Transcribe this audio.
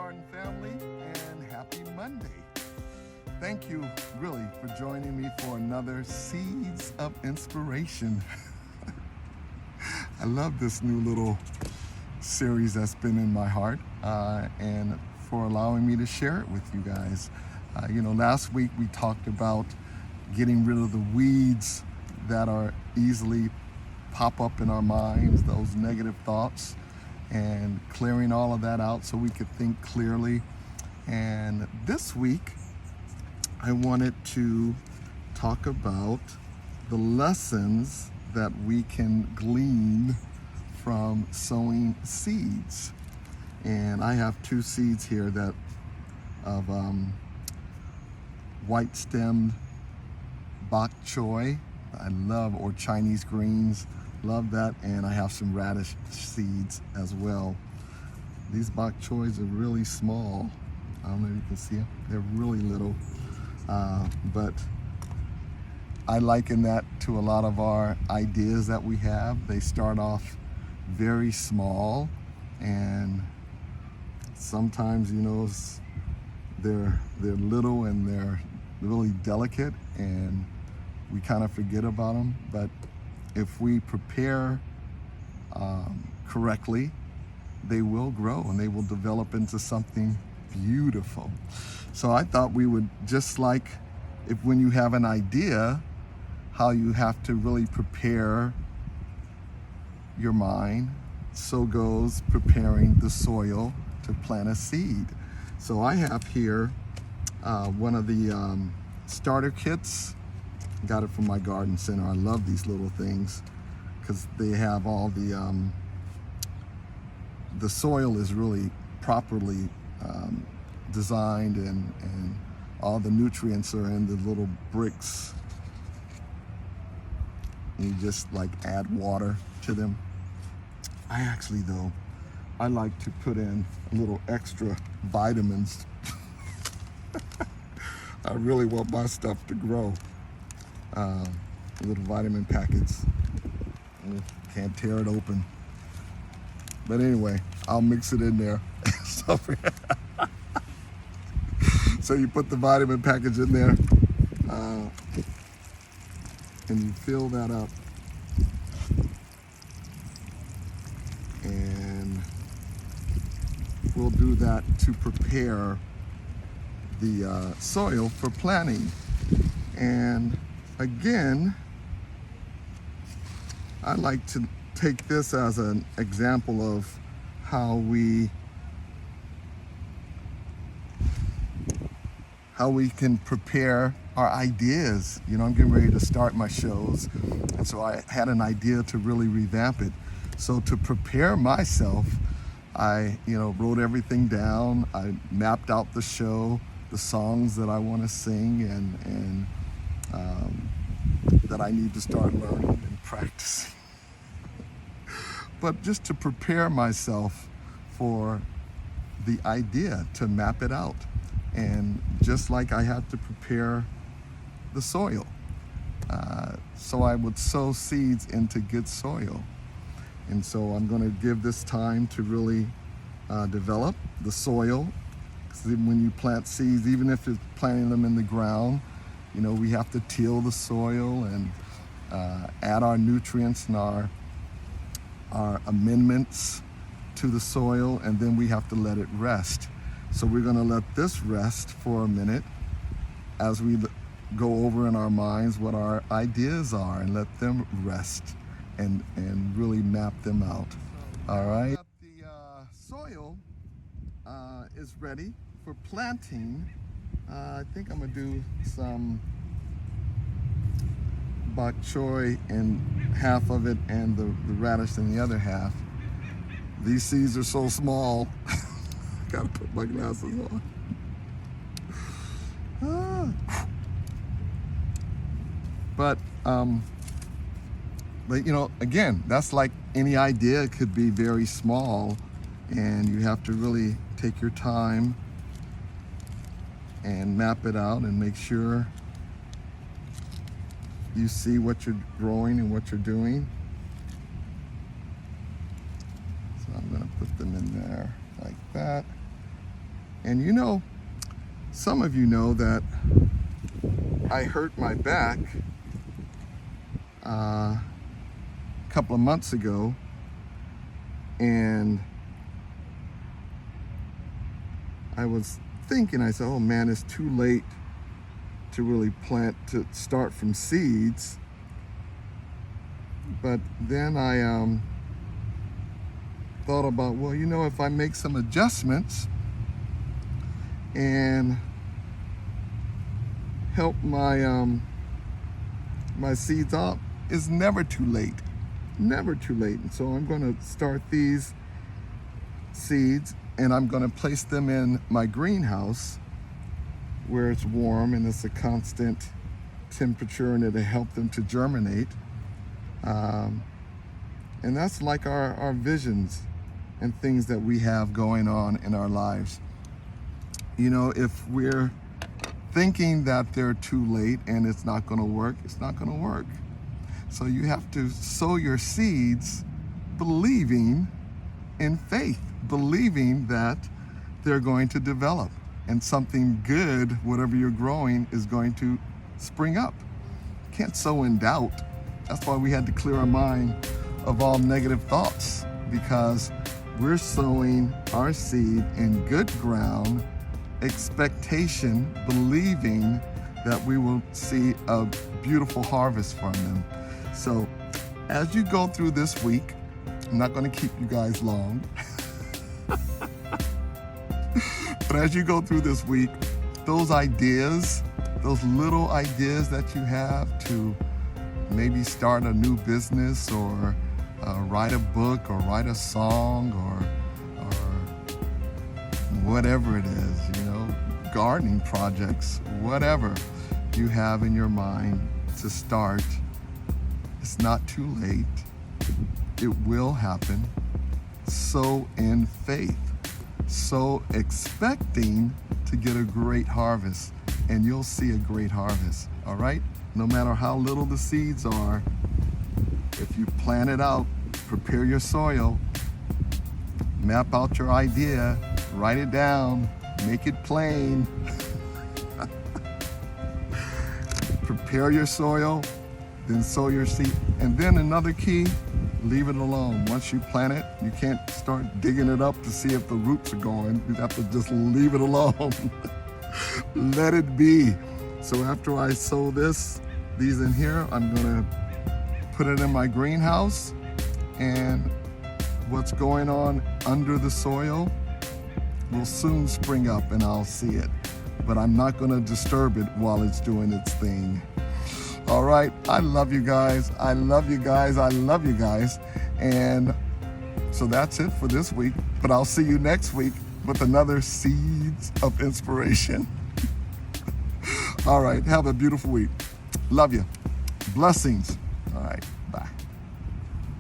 garden family, and happy Monday. Thank you really for joining me for another Seeds of Inspiration. I love this new little series that's been in my heart and for allowing me to share it with you guys. Last week we talked about getting rid of the weeds that are easily pop up in our minds, those negative thoughts, and clearing all of that out so we could think clearly. And this week I wanted to talk about the lessons that we can glean from sowing seeds. And I have two seeds here that of white stemmed bok choy. I love, or Chinese greens, love that. And I have some radish seeds as well. These bok choys are really small. I don't know if you can see them. They're really little, but I liken that to a lot of our ideas that we have. They start off very small, and sometimes, they're little and they're really delicate, and we kind of forget about them. But if we prepare correctly, they will grow and they will develop into something beautiful. So I thought we would, just like when you have an idea, how you have to really prepare your mind, so goes preparing the soil to plant a seed. So I have here one of the starter kits. Got it from my garden center. I love these little things because they have all the soil is really properly designed, and all the nutrients are in the little bricks. You just add water to them. I like to put in a little extra vitamins. I really want my stuff to grow. Little vitamin packets. Can't tear it open. But anyway, I'll mix it in there. So you put the vitamin package in there, and you fill that up. And we'll do that to prepare the soil for planting. And again, I like to take this as an example of how we can prepare our ideas. I'm getting ready to start my shows, and so I had an idea to really revamp it. So to prepare myself, I wrote everything down. I mapped out the show, the songs that I want to sing, and that I need to start learning and practicing. But just to prepare myself for the idea, to map it out. And just like I had to prepare the soil. So I would sow seeds into good soil. And so I'm going to give this time to really develop the soil. Because when you plant seeds, even if you're planting them in the ground, we have to till the soil and add our nutrients and our amendments to the soil, and then we have to let it rest. So we're going to let this rest for a minute as we go over in our minds what our ideas are, and let them rest and really map them out. All right. The soil is ready for planting. I think I'm going to do some bok choy in half of it and the radish in the other half. These seeds are so small. Gotta put my glasses on. But again, that's like any idea. It could be very small, and you have to really take your time and map it out and make sure you see what you're growing and what you're doing. So I'm going to put them in there like that. And you know, some of you know that I hurt my back a couple of months ago, and I was thinking, I said, oh man, it's too late to really plant, to start from seeds. But then I thought about, well, you know, if I make some adjustments and help my my seeds up, it's never too late. Never too late. And so I'm going to start these seeds and I'm going to place them in my greenhouse where it's warm and it's a constant temperature, and it'll help them to germinate. And that's like our visions and things that we have going on in our lives. You know, if we're thinking that they're too late and it's not going to work, it's not going to work. So you have to sow your seeds believing in faith, believing that they're going to develop and something good, whatever you're growing, is going to spring up. You can't sow in doubt. That's why we had to clear our mind of all negative thoughts, because we're sowing our seed in good ground, expectation, believing that we will see a beautiful harvest from them. So as you go through this week, I'm not going to keep you guys long, but as you go through this week, those ideas, those little ideas that you have to maybe start a new business or write a book or write a song or whatever it is, you know, gardening projects, whatever you have in your mind to start, it's not too late. It will happen. Sow in faith. Sow expecting to get a great harvest, and you'll see a great harvest, all right? No matter how little the seeds are, if you plant it out, prepare your soil, map out your idea, write it down, make it plain. Prepare your soil, then sow your seed. And then another key, leave it alone. Once you plant it, you can't start digging it up to see if the roots are going. You have to just leave it alone. Let it be. So after I sow these in here, I'm gonna put it in my greenhouse, and what's going on under the soil will soon spring up and I'll see it. But I'm not gonna disturb it while it's doing its thing. All right, I love you guys. I love you guys. I love you guys. And so that's it for this week, but I'll see you next week with another Seeds of Inspiration. All right, have a beautiful week. Love you. Blessings. All right.